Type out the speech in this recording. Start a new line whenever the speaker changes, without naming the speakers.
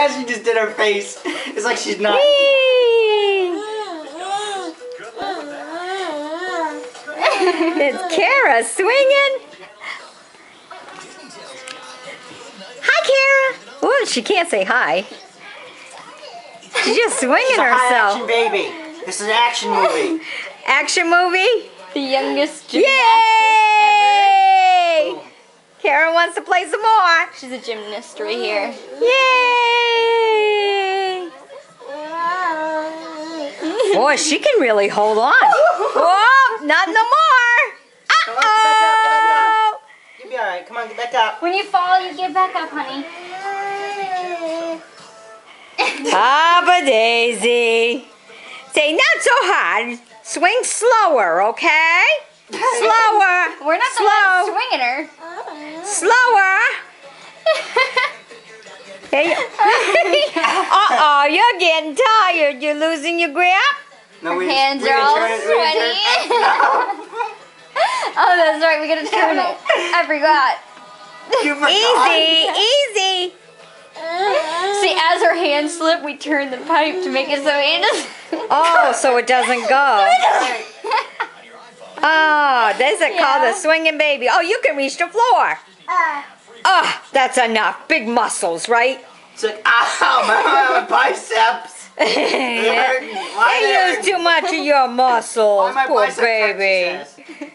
She just did her face. It's like she's not.
It's Kara swinging. Hi, Kara. Oh, she can't say hi. She's just swinging herself.
Action baby. This is an action movie.
Action movie?
The youngest gymnast
Yay!
ever.
Kara wants to play some more.
She's a gymnast right here.
Yay! Boy, she can really hold on. Whoa, not no more. Uh-oh.
You'll be alright. Come on, get back up.
When you fall, you get back up, honey.
Papa Daisy. Say, not so hard. Swing slower, okay? Slower.
We're not the ones swinging her.
Slower. Hey. Uh-oh, you're getting tired. You're losing your grip?
No,
Her hands are all sweaty. Oh, that's right. We gotta turn it. I forgot.
You forgot.
Easy.
See, as her hands slip, we turn the pipe to make it so it doesn't.
Oh, so it doesn't go. Oh, this is called a swinging baby. Oh, you can reach the floor. Oh, that's enough. Big muscles, right?
It's like, ow, my biceps.
Yeah.
Why
You use too much of your muscles,
my
poor
biceps hurt,
baby.
she says.